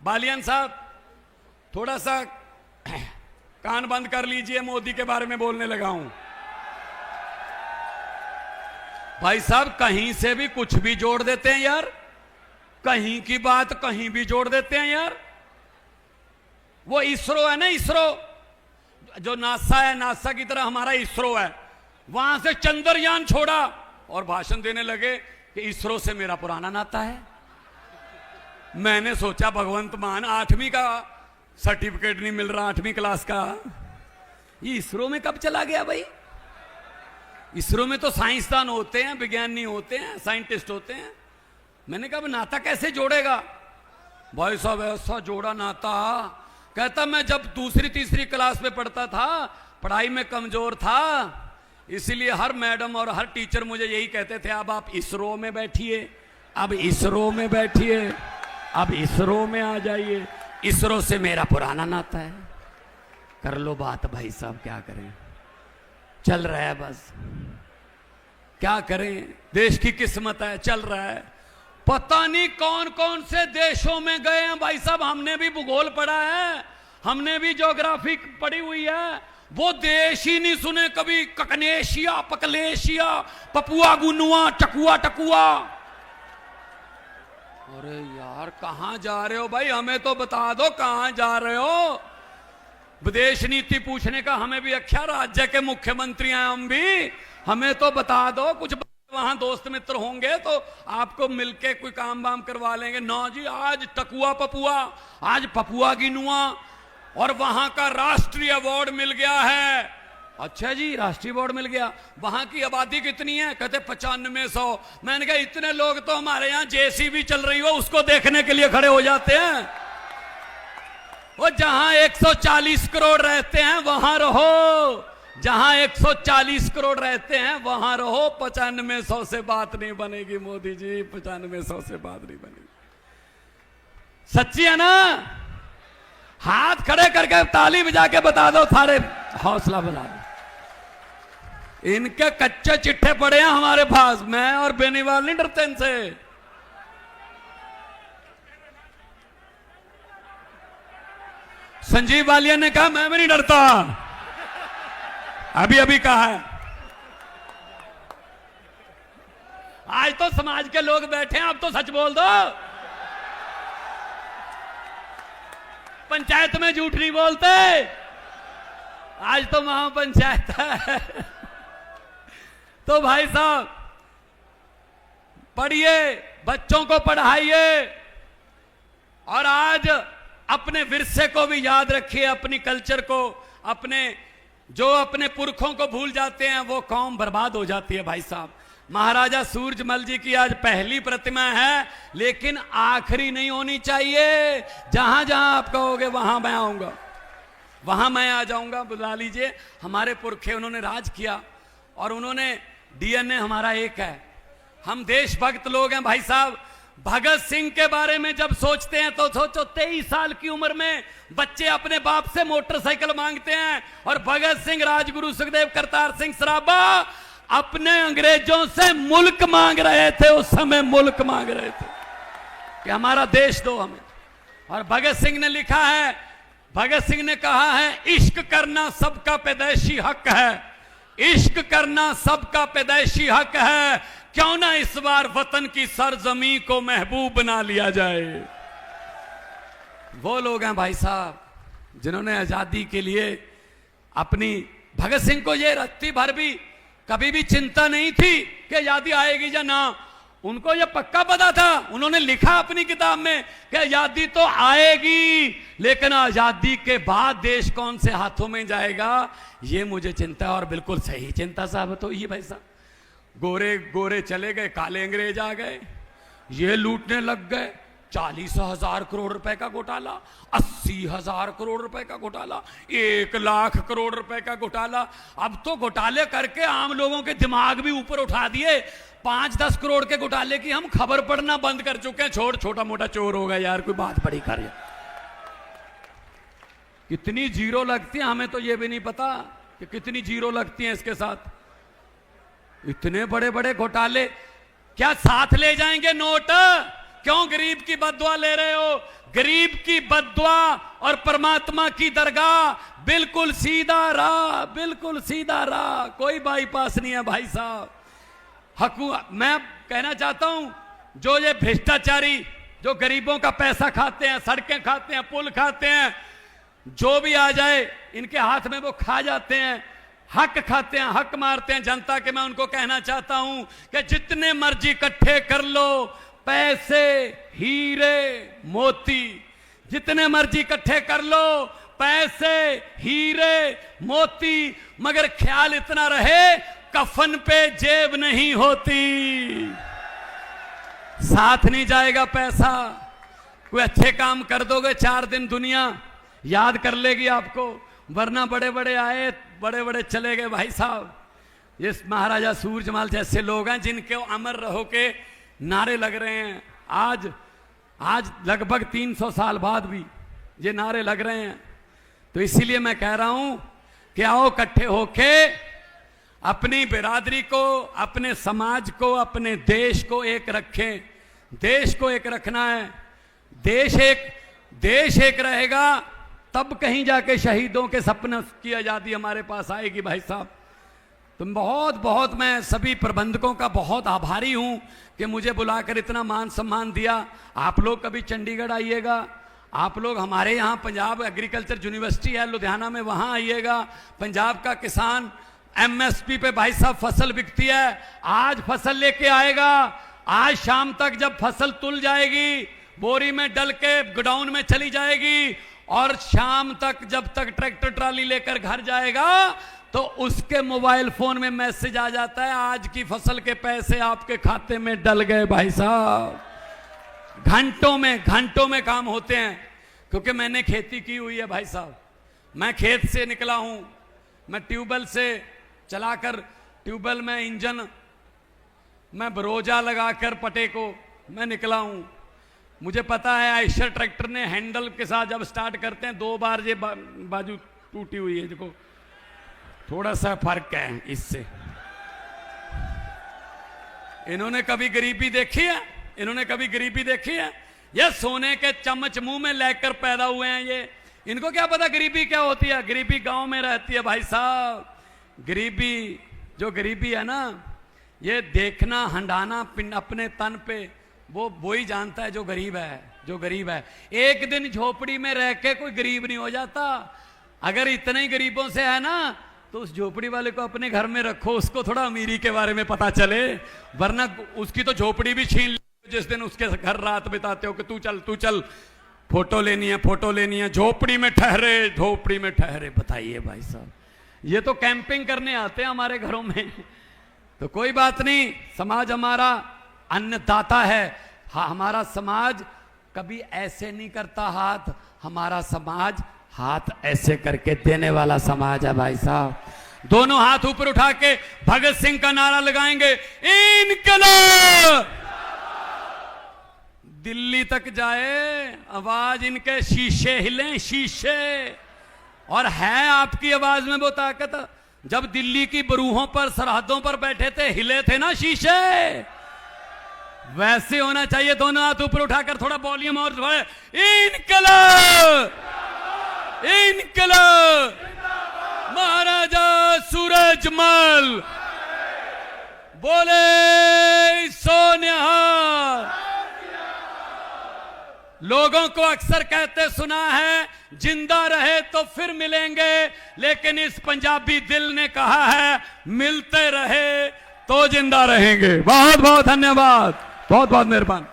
बालियान साहब थोड़ा सा कान बंद कर लीजिए, मोदी के बारे में बोलने लगा हूं। भाई साहब कहीं से भी कुछ भी जोड़ देते हैं यार, कहीं की बात कहीं भी जोड़ देते हैं यार। वो इसरो है ना, इसरो जो नासा है, नासा की तरह हमारा इसरो है, वहां से चंद्रयान छोड़ा और भाषण देने लगे कि इसरो से मेरा पुराना नाता है। मैंने सोचा भगवंत मान 8वीं का सर्टिफिकेट नहीं मिल रहा, 8वीं क्लास का, ये इसरो में कब चला गया भाई? इसरो में तो साइंसदान होते हैं, विज्ञानी होते हैं, साइंटिस्ट होते हैं। मैंने कहा नाता कैसे जोड़ेगा? भाई साहब ऐसा जोड़ा नाता, कहता मैं जब दूसरी तीसरी क्लास में पढ़ता था, पढ़ाई में कमजोर था, इसीलिए हर मैडम और हर टीचर मुझे यही कहते थे, अब आप इसरो में बैठिए, अब इसरो में बैठिए, अब इसरो में आ जाइए। इसरो से मेरा पुराना नाता है। कर लो बात भाई साहब, क्या करें, चल रहा है बस, क्या करें, देश की किस्मत है, चल रहा है। पता नहीं कौन कौन से देशों में गए हैं भाई साहब, हमने भी भूगोल पढ़ा है, हमने भी ज्योग्राफी पढ़ी हुई है, वो देश ही नहीं सुने कभी। ककनेशिया, पकलेशिया, पपुआ गुनुआ, टकुआ टकुआ। अरे यार कहां जा रहे हो भाई, हमें तो बता दो कहां जा रहे हो। विदेश नीति पूछने का हमें भी अच्छा, राज्य के मुख्यमंत्री हैं हम भी, हमें तो बता दो, कुछ वहां दोस्त मित्र होंगे तो आपको मिलके कोई काम वाम करवा लेंगे। ना जी, आज टकुआ पपुआ, आज पपुआ गिनुआ, और वहां का राष्ट्रीय अवार्ड मिल गया है। अच्छा जी, राष्ट्रीय अवार्ड मिल गया। वहां की आबादी कितनी है? कहते 9500। मैंने कहा इतने लोग तो हमारे यहाँ जेसीबी चल रही हो उसको देखने के लिए खड़े हो जाते हैं। वो जहां 140 करोड़ रहते हैं वहां रहो, जहां 140 करोड़ रहते हैं वहां रहो। 9500 से बात नहीं बनेगी मोदी जी, 9500 से बात नहीं बनेगी। सच्ची है ना? हाथ खड़े करके ताली बजा के बता दो, सारे हौसला बना दो। इनके कच्चे चिट्ठे पड़े हैं हमारे पास, मैं और बेनीवाल नहीं डरते इनसे। संजीव बालिया ने कहा मैं भी नहीं डरता, अभी अभी कहा है। आज तो समाज के लोग बैठे हैं, अब तो सच बोल दो। पंचायत में झूठ नहीं बोलते, आज तो महापंचायत है। तो भाई साहब पढ़िए, बच्चों को पढ़ाइए, और आज अपने विरसे को भी याद रखिए, अपनी कल्चर को। अपने पुरखों को भूल जाते हैं वो कौम बर्बाद हो जाती है भाई साहब। महाराजा सूरजमल जी की आज पहली प्रतिमा है, लेकिन आखिरी नहीं होनी चाहिए। जहां जहां आप कहोगे वहां मैं आऊंगा, वहां मैं आ जाऊंगा, बुला लीजिए। हमारे पुरखे उन्होंने राज किया, और उन्होंने डीएनए हमारा एक है, हम देशभक्त लोग हैं भाई साहब। भगत सिंह के बारे में जब सोचते हैं तो सोचो 23 साल की उम्र में बच्चे अपने बाप से मोटरसाइकिल मांगते हैं, और भगत सिंह, राजगुरु सुखदेव, करतार सिंह सराभा अपने अंग्रेजों से मुल्क मांग रहे थे। उस समय मुल्क मांग रहे थे कि हमारा देश दो हमें। और भगत सिंह ने लिखा है, भगत सिंह ने कहा है, इश्क करना सबका पैदाइशी हक है, इश्क करना सबका पैदाइशी हक है, क्यों ना इस बार वतन की सरजमी को महबूब बना लिया जाए। वो लोग हैं भाई साहब जिन्होंने आजादी के लिए अपनी, भगत सिंह को ये रत्ती भर भी कभी भी चिंता नहीं थी कि आजादी आएगी या ना, उनको ये पक्का पता था। उन्होंने लिखा अपनी किताब में कि आजादी तो आएगी, लेकिन आजादी के बाद देश कौन से हाथों में जाएगा ये मुझे चिंता है। और बिल्कुल सही चिंता साहब तो ये भाई साहब, गोरे गोरे चले गए, काले अंग्रेज आ गए, ये लूटने लग गए। 40,000 करोड़ रुपए का घोटाला, 80,000 करोड़ रुपए का घोटाला, 1 लाख करोड़ रुपए का घोटाला। अब तो घोटाले करके आम लोगों के दिमाग भी ऊपर उठा दिए। 5-10 करोड़ के घोटाले की हम खबर पढ़ना बंद कर चुके हैं। छोटा मोटा चोर होगा यार, कोई बात बड़ी कर। कितनी जीरो लगती है हमें तो ये भी नहीं पता कि कितनी जीरो लगती है इसके साथ। इतने बड़े बड़े घोटाले, क्या साथ ले जाएंगे नोट? क्यों गरीब की बददुआ ले रहे हो? गरीब की बद्दुआ और परमात्मा की दरगाह, बिल्कुल सीधा राह, बिल्कुल सीधा राह, कोई बाईपास नहीं है भाई साहब। मैं कहना चाहता हूं, जो ये भ्रष्टाचारी जो गरीबों का पैसा खाते हैं, सड़कें खाते हैं, पुल खाते हैं, जो भी आ जाए इनके हाथ में वो खा जाते हैं, हक खाते हैं, हक मारते हैं जनता के। मैं उनको कहना चाहता हूं कि जितने मर्जी इकट्ठे कर लो, पैसे, हीरे, मोती, जितने मर्जी इकट्ठे कर लो, पैसे, हीरे, मोती, मगर ख्याल इतना रहे कफन पे जेब नहीं होती, साथ नहीं जाएगा पैसा। कोई अच्छे काम कर दोगे 4 दिन दुनिया याद कर लेगी आपको, वरना बड़े बड़े आए, बड़े बड़े चले गए भाई साहब। ये महाराजा सूरजमल जैसे लोग हैं जिनके अमर रहो के नारे लग रहे हैं। आज लगभग 300 साल बाद भी ये नारे लग रहे हैं। तो इसीलिए मैं कह रहा हूं कि आओ इकट्ठे होके अपनी बिरादरी को, अपने समाज को, अपने देश को एक रखें। देश को एक रखना है। देश एक रहेगा तब कहीं जाके शहीदों के सपने की आजादी हमारे पास आएगी भाई साहब। तो बहुत मैं सभी प्रबंधकों का बहुत आभारी हूं कि मुझे बुलाकर इतना मान सम्मान दिया। आप लोग कभी चंडीगढ़ आइएगा, आप लोग हमारे यहाँ पंजाब एग्रीकल्चर यूनिवर्सिटी है लुधियाना में, वहाँ आइएगा। पंजाब का किसान एमएसपी पे भाई साहब फसल बिकती है, आज फसल लेके आएगा, आज शाम तक जब फसल तुल जाएगी बोरी में डल के गोडाउन में चली जाएगी, और शाम तक जब तक ट्रैक्टर ट्राली लेकर घर जाएगा तो उसके मोबाइल फोन में मैसेज आ जाता है आज की फसल के पैसे आपके खाते में डल गए भाई साहब। घंटों में काम होते हैं, क्योंकि मैंने खेती की हुई है भाई साहब। मैं खेत से निकला हूं, मैं ट्यूबवेल से चलाकर, ट्यूबवेल में इंजन, मैं बरोजा लगाकर पटे को मैं निकला हूं। मुझे पता है आयशर ट्रैक्टर ने हैंडल के साथ जब स्टार्ट करते हैं 2 बार ये बाजू टूटी हुई है, देखो थोड़ा सा फर्क है इससे। इन्होंने कभी गरीबी देखी है? इन्होंने कभी गरीबी देखी है? ये सोने के चम्मच मुंह में लेकर पैदा हुए हैं ये। इनको क्या पता गरीबी क्या होती है? गरीबी गांव में रहती है भाई साहब। जो गरीबी है ना, ये देखना हंडाना अपने तन पे, वो ही जानता है जो गरीब है। एक दिन झोपड़ी में रह के कोई गरीब नहीं हो जाता। अगर इतने ही गरीबों से है ना, तो उस झोपड़ी वाले को अपने घर में रखो, उसको थोड़ा अमीरी के बारे में पता चले, वरना उसकी तो झोपड़ी भी छीन ले जिस दिन उसके घर रात बिताते हो कि तू चल फोटो लेनी है, झोपड़ी में ठहरे। बताइए भाई साहब, ये तो कैंपिंग करने आते हैं हमारे घरों में। तो कोई बात नहीं, समाज हमारा अन्नदाता है। हाँ, हमारा समाज कभी ऐसे नहीं करता हाथ, हमारा समाज हाथ ऐसे करके देने वाला समाज है भाई साहब। दोनों हाथ ऊपर उठा के भगत सिंह का नारा लगाएंगे, इनकलाब। दिल्ली तक जाए आवाज, इनके शीशे हिलें, शीशे। और है आपकी आवाज में वो ताकत। जब दिल्ली की बरूहों पर, सरहदों पर बैठे थे, हिले थे ना शीशे, वैसे होना चाहिए। दोनों हाथ ऊपर उठाकर थोड़ा वॉल्यूम और थोड़ा, इनकलाब महाराजा सूरजमल बोले सोनिहाल। लोगों को अक्सर कहते सुना है, जिंदा रहे तो फिर मिलेंगे, लेकिन इस पंजाबी दिल ने कहा है, मिलते रहे तो जिंदा रहेंगे। बहुत बहुत धन्यवाद, बहुत बहुत मेहरबान।